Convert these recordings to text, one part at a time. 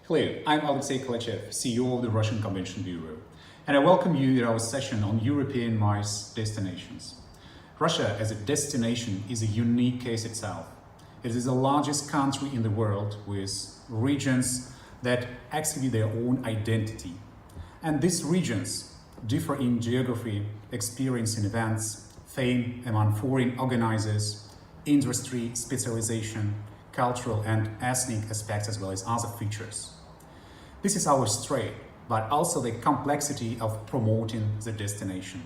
Hello, I'm Alexei Kalachev, CEO of the Russian Convention Bureau, and I welcome you to our session on European MICE destinations. Russia as a destination is a unique case itself. It is the largest country in the world with regions that exhibit their own identity. And these regions differ in geography, experience in events, fame among foreign organizers, industry specialization, cultural and ethnic aspects, as well as other features. This is our strength, but also the complexity of promoting the destination.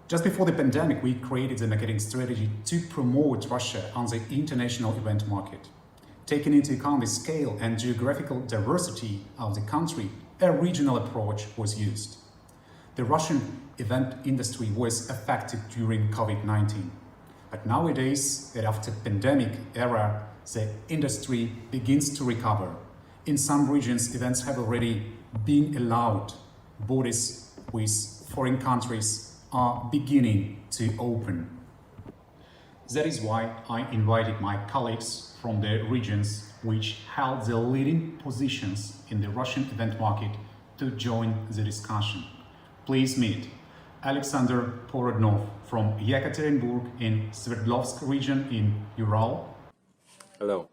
Just before the pandemic, we created the marketing strategy to promote Russia on the international event market. Taking into account the scale and geographical diversity of the country, a regional approach was used. The Russian event industry was affected during COVID-19. But nowadays, after pandemic era, the industry begins to recover. In some regions, events have already been allowed. Borders with foreign countries are beginning to open. That is why I invited my colleagues from the regions which held the leading positions in the Russian event market to join the discussion. Please meet Alexandr Porodnov from Yekaterinburg in Sverdlovsk region in Ural. Hello.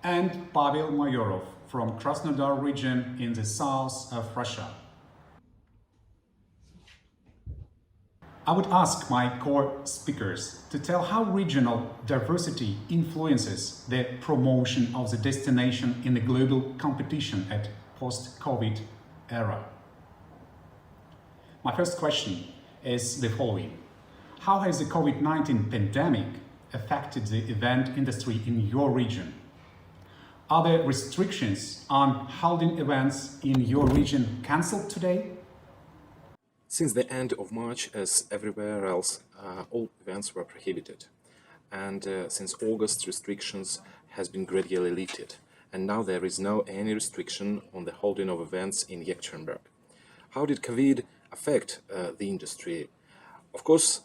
And Pavel Майоров from Krasnodar region in the south of Russia. I would ask my core speakers to tell how regional diversity influences the promotion of the destination in the global competition at post-COVID era. My first question is the following. How has the COVID-19 pandemic affected the event industry in your region? Are there restrictions on holding events in your region cancelled today? Since the end of March, as everywhere else, all events were prohibited. And since August, restrictions has been gradually lifted. And now there is no any restriction on the holding of events in Yekaterinburg. How did COVID affect the industry? Of course,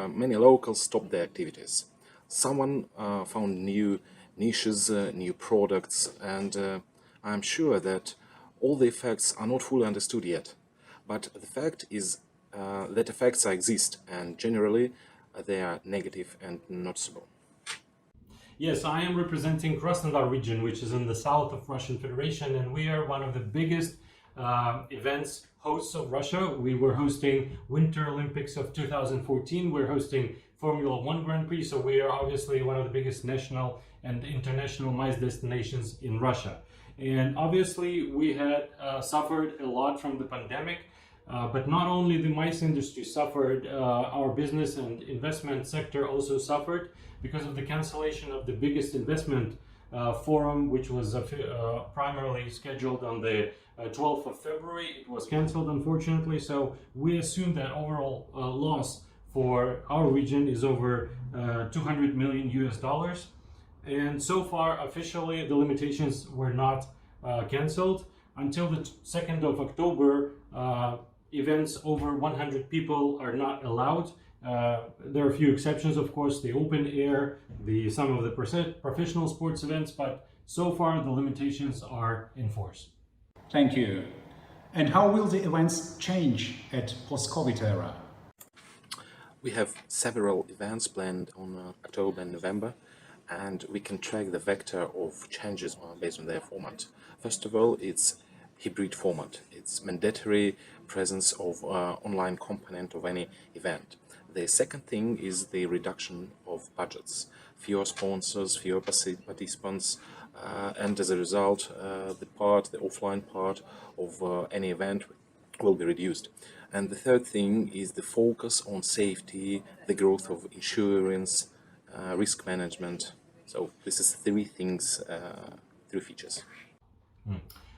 many locals stopped their activities. Someone found new niches, new products, and I'm sure that all the effects are not fully understood yet. But the fact is that effects exist, and generally they are negative and noticeable. Yes, I am representing Krasnodar region, which is in the south of Russian Federation, and we are one of the biggest events hosts of Russia. We were hosting Winter Olympics of 2014. We're hosting Formula One Grand Prix, so we are obviously one of the biggest national and international MICE destinations in Russia. And obviously we had suffered a lot from the pandemic, but not only the MICE industry suffered, our business and investment sector also suffered because of the cancellation of the biggest investment forum, which was primarily scheduled on the 12th of February. It was cancelled, unfortunately, so we assume that overall loss for our region is over $200 million US. And so far, officially, the limitations were not cancelled. Until the 2nd of October, events over 100 people are not allowed. There are a few exceptions, of course, the open air, some of the professional sports events, but so far the limitations are in force. Thank you. And how will the events change at post-COVID era? We have several events planned on October and November, and we can track the vector of changes based on their format. First of all, it's hybrid format. It's mandatory presence of online component of any event. The second thing is the reduction of budgets. Fewer sponsors, fewer participants, and as a result, the offline part of any event will be reduced. And the third thing is the focus on safety, the growth of insurance, risk management. So this is three features.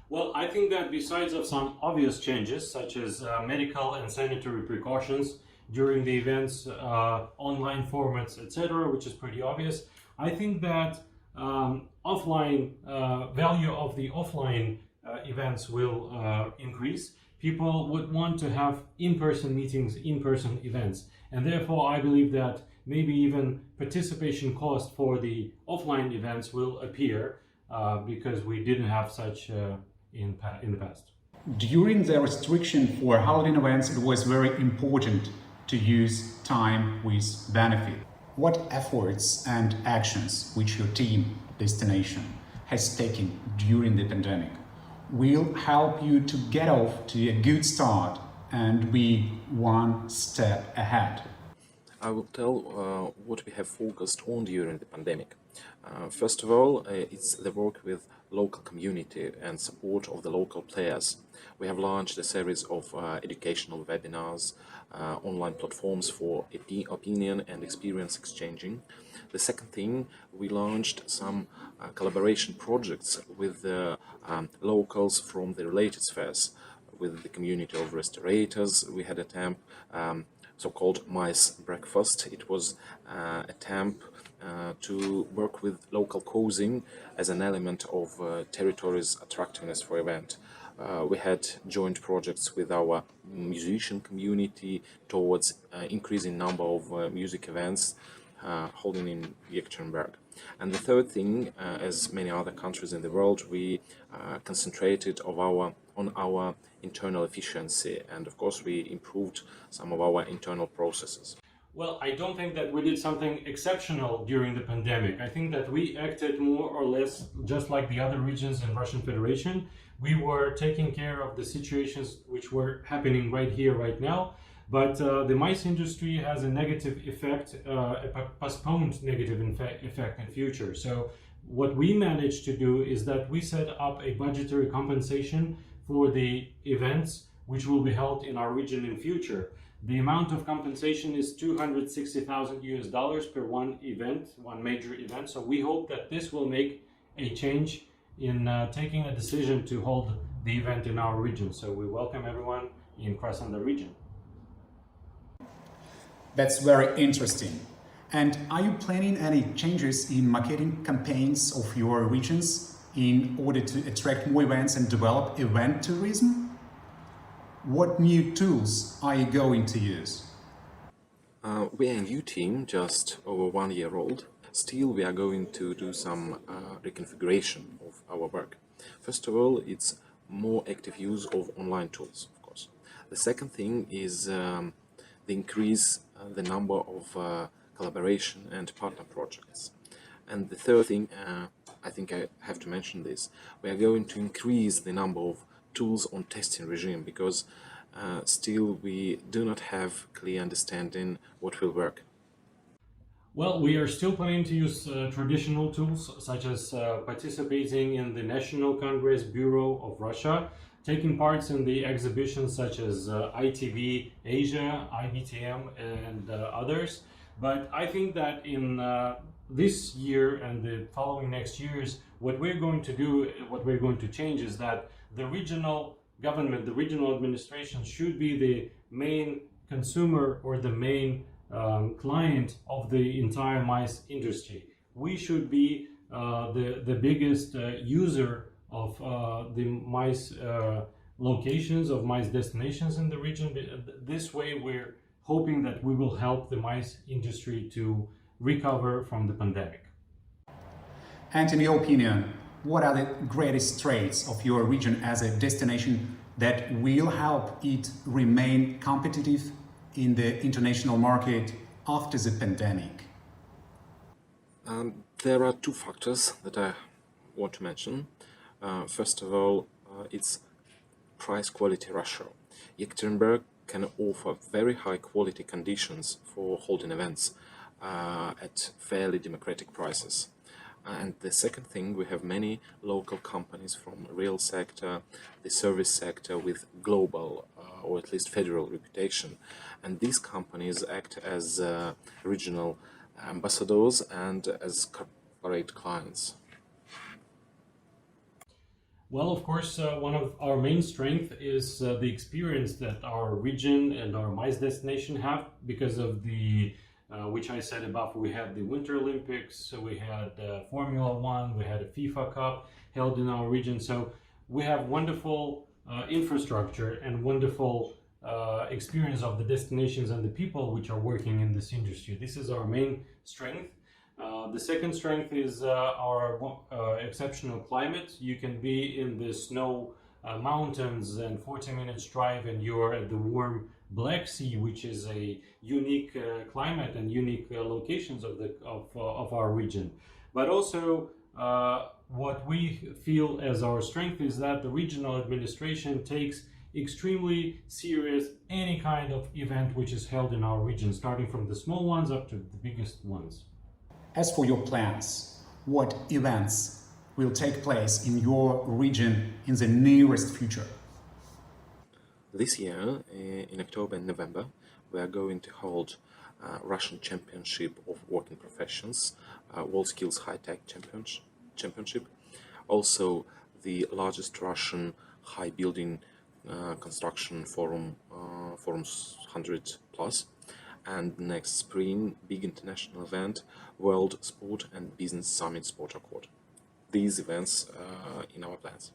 Well, I think that besides of some obvious changes, such as medical and sanitary precautions during the events, online formats, etc., which is pretty obvious, I think that offline value of the offline events will increase. People would want to have in-person meetings, in-person events, and therefore I believe that maybe even participation cost for the offline events will appear because we didn't have such in the past. During the restriction for holding events, it was very important to use time with benefit. What efforts and actions which your team, Destination, has taken during the pandemic will help you to get off to a good start and be one step ahead? I will tell what we have focused on during the pandemic. First of all, it's the work with local community and support of the local players. We have launched a series of educational webinars, online platforms for opinion and experience exchanging. The second thing, we launched some collaboration projects with the locals from the related spheres. With the community of restorators, we had a attempt, so-called Mice Breakfast. It was a attempt to work with local causing as an element of territory's attractiveness for event. We had joint projects with our musician community towards increasing number of music events holding in Yekaterinburg. And the third thing, as many other countries in the world, we concentrated on our internal efficiency, and of course we improved some of our internal processes. Well, I don't think that we did something exceptional during the pandemic. I think that we acted more or less just like the other regions in Russian Federation. We were taking care of the situations which were happening right here, right now. But the mice industry has a negative effect, a postponed negative effect in future. So what we managed to do is that we set up a budgetary compensation for the events which will be held in our region in future. The amount of compensation is $260,000 per one event, one major event. So we hope that this will make a change in taking a decision to hold the event in our region. So we welcome everyone in Krasnodar region. That's very interesting. And are you planning any changes in marketing campaigns of your regions in order to attract more events and develop event tourism? What new tools are you going to use? We are a new team, just over 1 year old. Still, we are going to do some reconfiguration of our work. First of all, it's more active use of online tools, of course. The second thing is the increase the number of collaboration and partner projects. And the third thing, I think I have to mention this, we are going to increase the number of tools on testing regime, because still we do not have clear understanding what will work. Well, we are still planning to use traditional tools such as participating in the National Congress-Bureau of Russia, taking parts in the exhibitions such as ITB Asia, IBTM, and others. But I think that in this year and the following next years, what we're going to do, what we're going to change is that the regional government, the regional administration should be the main consumer or the main client of the entire mice industry. We should be the biggest user of the mice locations, of mice destinations in the region. This way we're hoping that we will help the mice industry to recover from the pandemic. And in your opinion, what are the greatest traits of your region as a destination that will help it remain competitive in the international market after the pandemic? There are two factors that I want to mention. First of all, it's price quality ratio. Yekaterinburg can offer very high quality conditions for holding events at fairly democratic prices. And the second thing, we have many local companies from real sector, the service sector with global or at least federal reputation. And these companies act as regional ambassadors and as corporate clients. Well, of course, one of our main strengths is the experience that our region and our mice destination have because of the which I said above. We had the Winter Olympics, we had Formula One, we had a FIFA Cup held in our region. So we have wonderful infrastructure and wonderful experience of the destinations and the people which are working in this industry. This is our main strength. The second strength is our exceptional climate. You can be in the snow mountains and 40 minutes drive and you're at the warm Black Sea, which is a unique climate and unique locations of our region. But also what we feel as our strength is that the regional administration takes extremely serious any kind of event which is held in our region, starting from the small ones up to the biggest ones. As for your plans, what events will take place in your region in the nearest future? This year, in October and November, we are going to hold Russian Championship of Working Professions, WorldSkills High-Tech Championship, also the largest Russian high building construction forum, forums 100 plus, and next spring, big international event, World Sport and Business Summit Sport Accord. These events in our plans.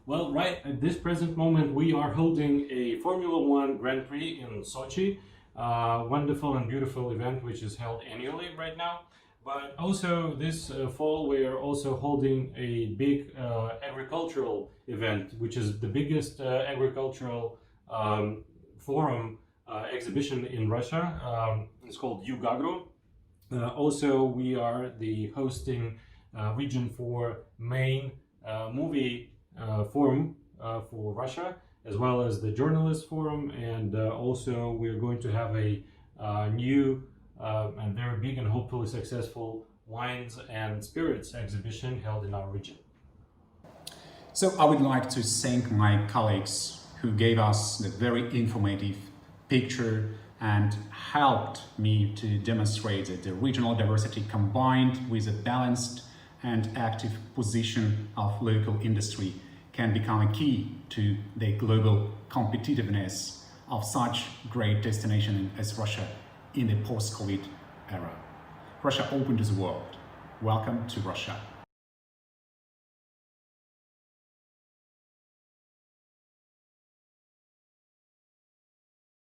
Well, right at this present moment, we are holding a Formula One Grand Prix in Sochi, wonderful and beautiful event which is held annually right now. But also this fall, we are also holding a big agricultural event, which is the biggest agricultural forum exhibition in Russia. It's called Yugagro. Also, we are the hosting region for main movie forum for Russia, as well as the journalist forum, and also we're going to have a new and very big and hopefully successful wines and spirits exhibition held in our region. So I would like to thank my colleagues who gave us the very informative picture and helped me to demonstrate that the regional diversity combined with a balanced and active position of local industry can become a key to the global competitiveness of such great destination as Russia in the post-COVID era. Russia open to the world. Welcome to Russia.